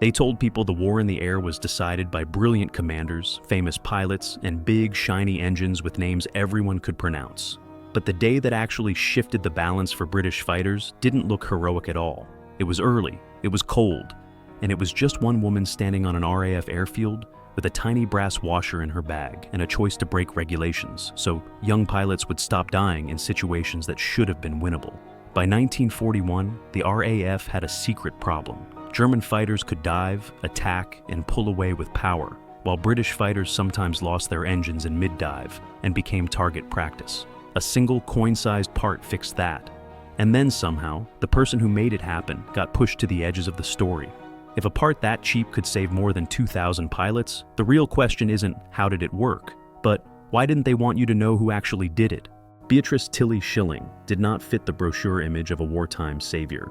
They told people the war in the air was decided by brilliant commanders, famous pilots, and big, shiny engines with names everyone could pronounce. But the day that actually shifted the balance for British fighters didn't look heroic at all. It was early, it was cold, and it was just one woman standing on an RAF airfield with a tiny brass washer in her bag and a choice to break regulations, so young pilots would stop dying in situations that should have been winnable. By 1941, the RAF had a secret problem. German fighters could dive, attack, and pull away with power, while British fighters sometimes lost their engines in mid-dive and became target practice. A single coin-sized part fixed that. And then somehow, the person who made it happen got pushed to the edges of the story. If a part that cheap could save more than 2,000 pilots, the real question isn't how did it work, but why didn't they want you to know who actually did it? Beatrice Tilly Shilling did not fit the brochure image of a wartime savior,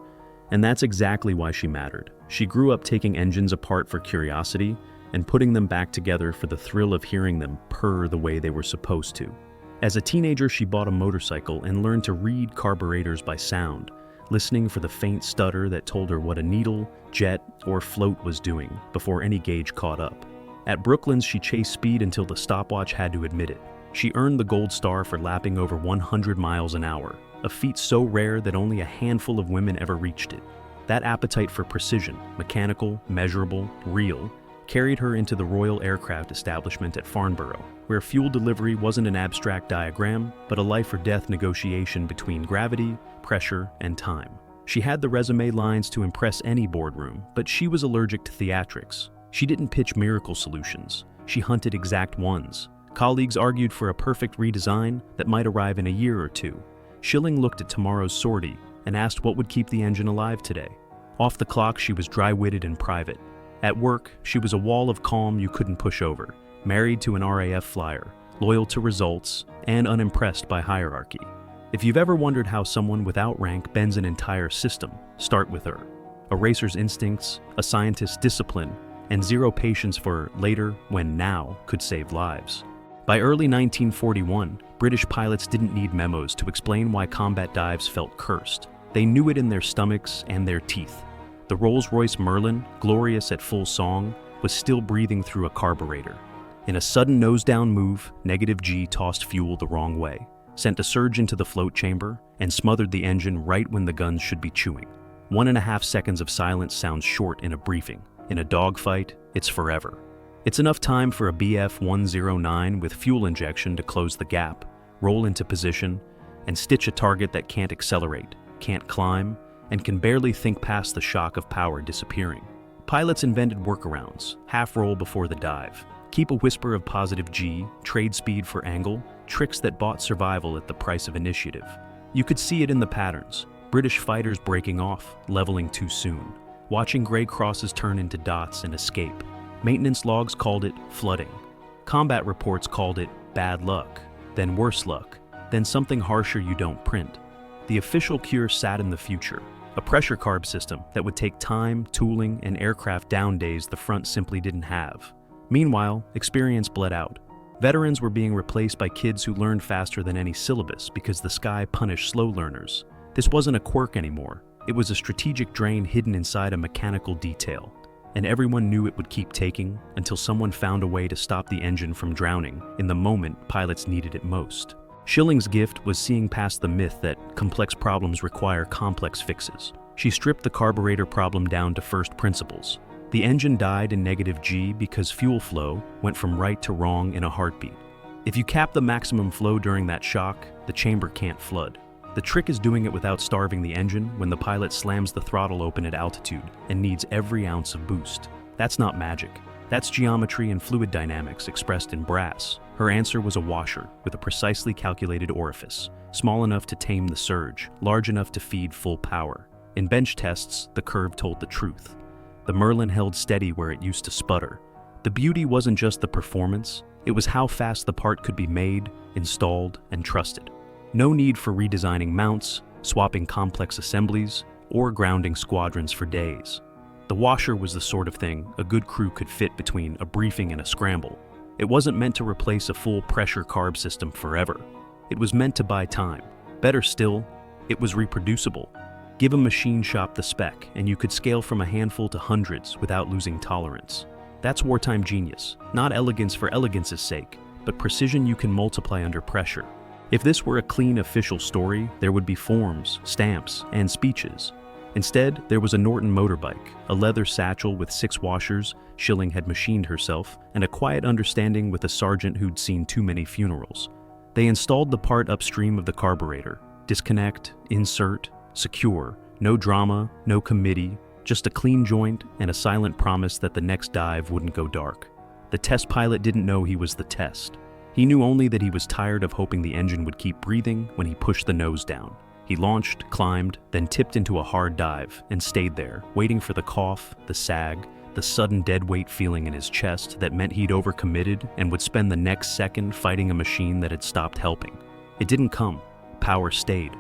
and that's exactly why she mattered. She grew up taking engines apart for curiosity and putting them back together for the thrill of hearing them purr the way they were supposed to. As a teenager, she bought a motorcycle and learned to read carburetors by sound, listening for the faint stutter that told her what a needle, jet, or float was doing before any gauge caught up. At Brooklands, she chased speed until the stopwatch had to admit it. She earned the gold star for lapping over 100 miles an hour, a feat so rare that only a handful of women ever reached it. That appetite for precision, mechanical, measurable, real, carried her into the Royal Aircraft Establishment at Farnborough, where fuel delivery wasn't an abstract diagram, but a life-or-death negotiation between gravity, pressure, and time. She had the resume lines to impress any boardroom, but she was allergic to theatrics. She didn't pitch miracle solutions. She hunted exact ones. Colleagues argued for a perfect redesign that might arrive in a year or two. Shilling looked at tomorrow's sortie and asked what would keep the engine alive today. Off the clock, she was dry-witted and private. At work, she was a wall of calm you couldn't push over, married to an RAF flyer, loyal to results, and unimpressed by hierarchy. If you've ever wondered how someone without rank bends an entire system, start with her. A racer's instincts, a scientist's discipline, and zero patience for later when now could save lives. By early 1941, British pilots didn't need memos to explain why combat dives felt cursed. They knew it in their stomachs and their teeth. The Rolls-Royce Merlin, glorious at full song, was still breathing through a carburetor. In a sudden nose-down move, -G tossed fuel the wrong way, sent a surge into the float chamber, and smothered the engine right when the guns should be chewing. 1.5 seconds of silence sounds short in a briefing. In a dogfight, it's forever. It's enough time for a BF-109 with fuel injection to close the gap, roll into position, and stitch a target that can't accelerate, can't climb, and can barely think past the shock of power disappearing. Pilots invented workarounds, half roll before the dive, keep a whisper of positive G, trade speed for angle, tricks that bought survival at the price of initiative. You could see it in the patterns, British fighters breaking off, leveling too soon, watching gray crosses turn into dots and escape. Maintenance logs called it flooding. Combat reports called it bad luck, then worse luck, then something harsher you don't print. The official cure sat in the future. A pressure carb system that would take time, tooling, and aircraft down days the front simply didn't have. Meanwhile, experience bled out. Veterans were being replaced by kids who learned faster than any syllabus because the sky punished slow learners. This wasn't a quirk anymore. It was a strategic drain hidden inside a mechanical detail. And everyone knew it would keep taking until someone found a way to stop the engine from drowning in the moment pilots needed it most. Shilling's gift was seeing past the myth that complex problems require complex fixes. She stripped the carburetor problem down to first principles. The engine died in -G because fuel flow went from right to wrong in a heartbeat. If you cap the maximum flow during that shock, the chamber can't flood. The trick is doing it without starving the engine when the pilot slams the throttle open at altitude and needs every ounce of boost. That's not magic. That's geometry and fluid dynamics expressed in brass. Her answer was a washer with a precisely calculated orifice, small enough to tame the surge, large enough to feed full power. In bench tests, the curve told the truth. The Merlin held steady where it used to sputter. The beauty wasn't just the performance, it was how fast the part could be made, installed, and trusted. No need for redesigning mounts, swapping complex assemblies, or grounding squadrons for days. The washer was the sort of thing a good crew could fit between a briefing and a scramble. It wasn't meant to replace a full pressure carb system forever. It was meant to buy time. Better still, it was reproducible. Give a machine shop the spec, and you could scale from a handful to hundreds without losing tolerance. That's wartime genius, not elegance for elegance's sake, but precision you can multiply under pressure. If this were a clean official story, there would be forms, stamps, and speeches. Instead, there was a Norton motorbike, a leather satchel with 6 washers Shilling had machined herself, and a quiet understanding with a sergeant who'd seen too many funerals. They installed the part upstream of the carburetor. Disconnect, insert, secure, no drama, no committee, just a clean joint and a silent promise that the next dive wouldn't go dark. The test pilot didn't know he was the test. He knew only that he was tired of hoping the engine would keep breathing when he pushed the nose down. He launched, climbed, then tipped into a hard dive and stayed there, waiting for the cough, the sag, the sudden deadweight feeling in his chest that meant he'd overcommitted and would spend the next second fighting a machine that had stopped helping. It didn't come. Power stayed.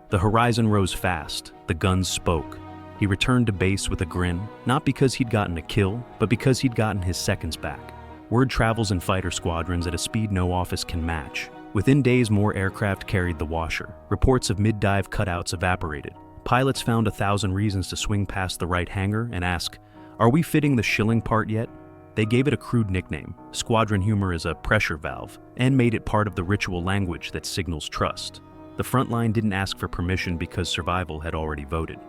The horizon rose fast. The guns spoke. He returned to base with a grin, not because he'd gotten a kill, but because he'd gotten his seconds back. Word travels in fighter squadrons at a speed no office can match. Within days, more aircraft carried the washer. Reports of mid-dive cutouts evaporated. Pilots found 1,000 reasons to swing past the right hangar and ask, "Are we fitting the Shilling part yet?" They gave it a crude nickname. Squadron humor is a pressure valve, and made it part of the ritual language that signals trust. The front line didn't ask for permission because survival had already voted.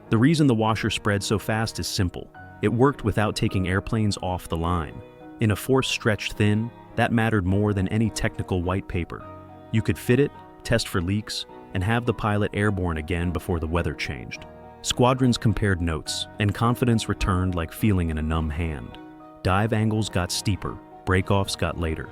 The reason the washer spread so fast is simple. It worked without taking airplanes off the line. In a force stretched thin, that mattered more than any technical white paper. You could fit it, test for leaks, and have the pilot airborne again before the weather changed. Squadrons compared notes, and confidence returned like feeling in a numb hand. Dive angles got steeper, breakoffs got later.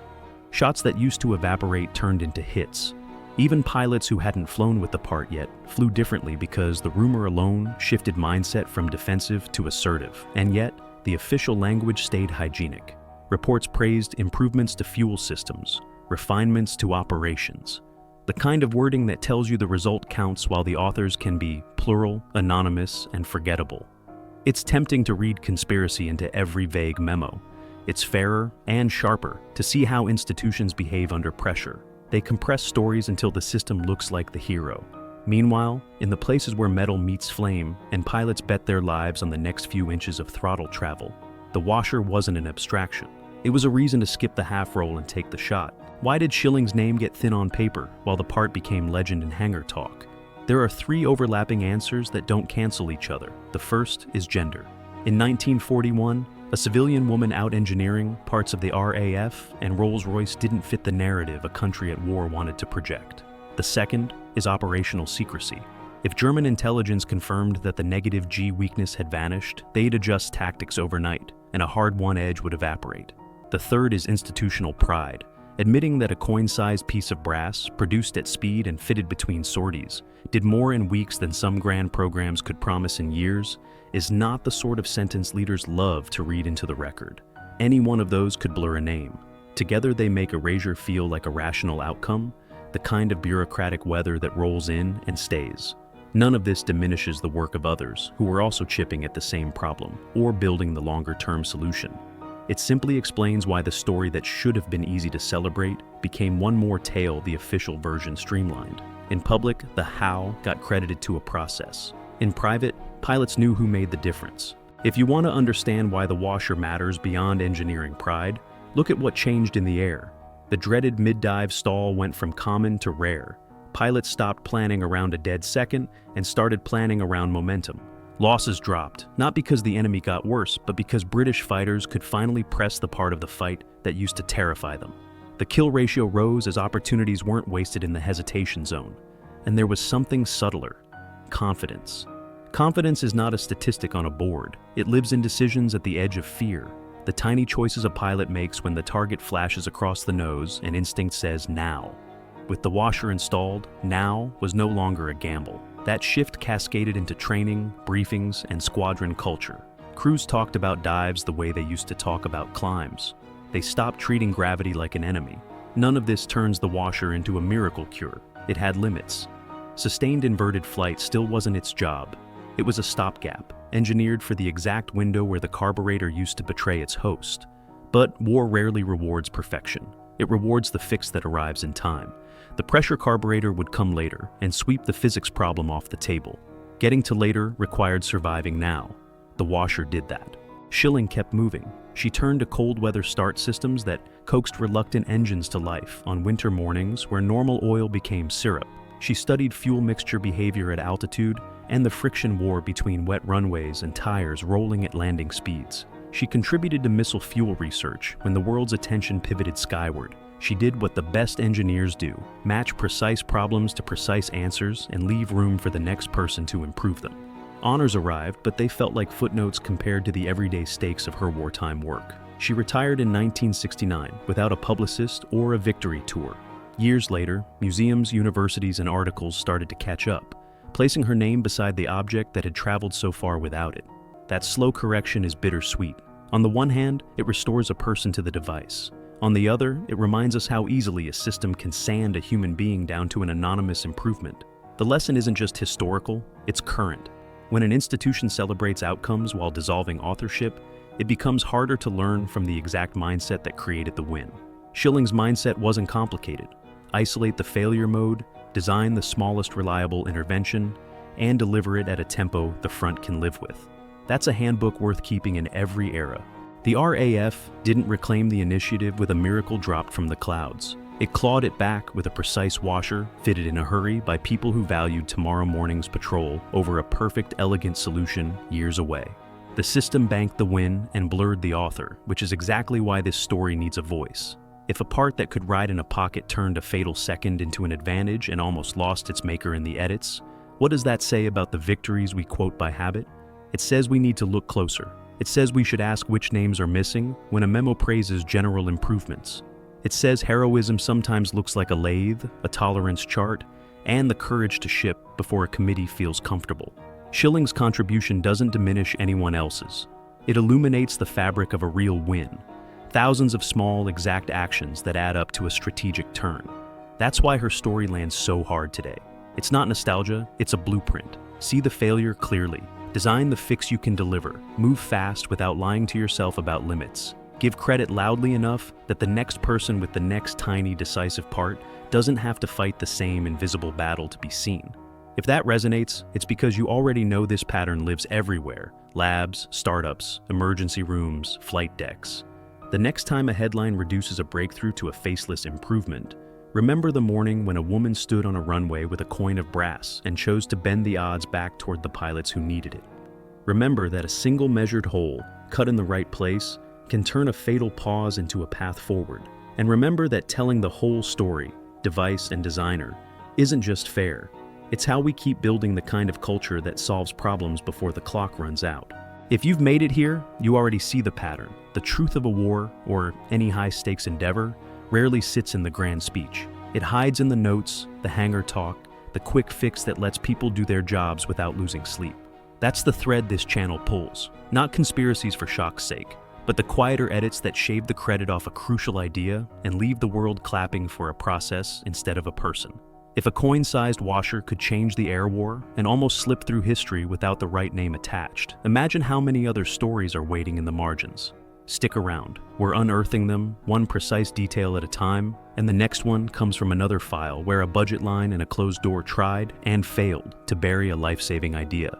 Shots that used to evaporate turned into hits. Even pilots who hadn't flown with the part yet flew differently because the rumor alone shifted mindset from defensive to assertive, and yet the official language stayed hygienic. Reports praised improvements to fuel systems, refinements to operations. The kind of wording that tells you the result counts while the authors can be plural, anonymous, and forgettable. It's tempting to read conspiracy into every vague memo. It's fairer and sharper to see how institutions behave under pressure. They compress stories until the system looks like the hero. Meanwhile, in the places where metal meets flame and pilots bet their lives on the next few inches of throttle travel, the washer wasn't an abstraction. It was a reason to skip the half roll and take the shot. Why did Shilling's name get thin on paper while the part became legend in hangar talk? There are 3 overlapping answers that don't cancel each other. The first is gender. In 1941, a civilian woman out-engineering parts of the RAF and Rolls-Royce didn't fit the narrative a country at war wanted to project. The second is operational secrecy. If German intelligence confirmed that the negative G weakness had vanished, they'd adjust tactics overnight, and a hard-won edge would evaporate. The third is institutional pride. Admitting that a coin-sized piece of brass, produced at speed and fitted between sorties, did more in weeks than some grand programs could promise in years, is not the sort of sentence leaders love to read into the record. Any one of those could blur a name. Together they make erasure feel like a rational outcome, the kind of bureaucratic weather that rolls in and stays. None of this diminishes the work of others who were also chipping at the same problem or building the longer-term solution. It simply explains why the story that should have been easy to celebrate became one more tale the official version streamlined. In public, the how got credited to a process. In private, pilots knew who made the difference. If you want to understand why the washer matters beyond engineering pride, look at what changed in the air. The dreaded mid-dive stall went from common to rare. Pilots stopped planning around a dead second and started planning around momentum. Losses dropped, not because the enemy got worse, but because British fighters could finally press the part of the fight that used to terrify them. The kill ratio rose as opportunities weren't wasted in the hesitation zone. And there was something subtler: confidence. Confidence is not a statistic on a board. It lives in decisions at the edge of fear. The tiny choices a pilot makes when the target flashes across the nose and instinct says now. With the washer installed, now was no longer a gamble. That shift cascaded into training, briefings, and squadron culture. Crews talked about dives the way they used to talk about climbs. They stopped treating gravity like an enemy. None of this turns the washer into a miracle cure. It had limits. Sustained inverted flight still wasn't its job. It was a stopgap, engineered for the exact window where the carburetor used to betray its host. But war rarely rewards perfection. It rewards the fix that arrives in time. The pressure carburetor would come later and sweep the physics problem off the table. Getting to later required surviving now. The washer did that. Shilling kept moving. She turned to cold weather start systems that coaxed reluctant engines to life on winter mornings where normal oil became syrup. She studied fuel mixture behavior at altitude and the friction war between wet runways and tires rolling at landing speeds. She contributed to missile fuel research when the world's attention pivoted skyward. She did what the best engineers do: match precise problems to precise answers and leave room for the next person to improve them. Honors arrived, but they felt like footnotes compared to the everyday stakes of her wartime work. She retired in 1969 without a publicist or a victory tour. Years later, museums, universities, and articles started to catch up, placing her name beside the object that had traveled so far without it. That slow correction is bittersweet. On the one hand, it restores a person to the device. On the other, it reminds us how easily a system can sand a human being down to an anonymous improvement. The lesson isn't just historical, it's current. When an institution celebrates outcomes while dissolving authorship, it becomes harder to learn from the exact mindset that created the win. Shilling's mindset wasn't complicated. Isolate the failure mode, design the smallest reliable intervention, and deliver it at a tempo the front can live with. That's a handbook worth keeping in every era. The RAF didn't reclaim the initiative with a miracle dropped from the clouds. It clawed it back with a precise washer, fitted in a hurry by people who valued tomorrow morning's patrol over a perfect, elegant solution years away. The system banked the win and blurred the author, which is exactly why this story needs a voice. If a part that could ride in a pocket turned a fatal second into an advantage and almost lost its maker in the edits, what does that say about the victories we quote by habit? It says we need to look closer. It says we should ask which names are missing when a memo praises general improvements. It says heroism sometimes looks like a lathe, a tolerance chart, and the courage to ship before a committee feels comfortable. Shilling's contribution doesn't diminish anyone else's. It illuminates the fabric of a real win. Thousands of small, exact actions that add up to a strategic turn. That's why her story lands so hard today. It's not nostalgia, it's a blueprint. See the failure clearly. Design the fix you can deliver. Move fast without lying to yourself about limits. Give credit loudly enough that the next person with the next tiny, decisive part doesn't have to fight the same invisible battle to be seen. If that resonates, it's because you already know this pattern lives everywhere: labs, startups, emergency rooms, flight decks. The next time a headline reduces a breakthrough to a faceless improvement, remember the morning when a woman stood on a runway with a coin of brass and chose to bend the odds back toward the pilots who needed it. Remember that a single measured hole, cut in the right place, can turn a fatal pause into a path forward. And remember that telling the whole story, device and designer, isn't just fair. It's how we keep building the kind of culture that solves problems before the clock runs out. If you've made it here, you already see the pattern. The truth of a war, or any high-stakes endeavor, rarely sits in the grand speech. It hides in the notes, the hangar talk, the quick fix that lets people do their jobs without losing sleep. That's the thread this channel pulls. Not conspiracies for shock's sake, but the quieter edits that shave the credit off a crucial idea and leave the world clapping for a process instead of a person. If a coin-sized washer could change the air war and almost slip through history without the right name attached, imagine how many other stories are waiting in the margins. Stick around. We're unearthing them, one precise detail at a time, and the next one comes from another file where a budget line and a closed door tried and failed to bury a life-saving idea.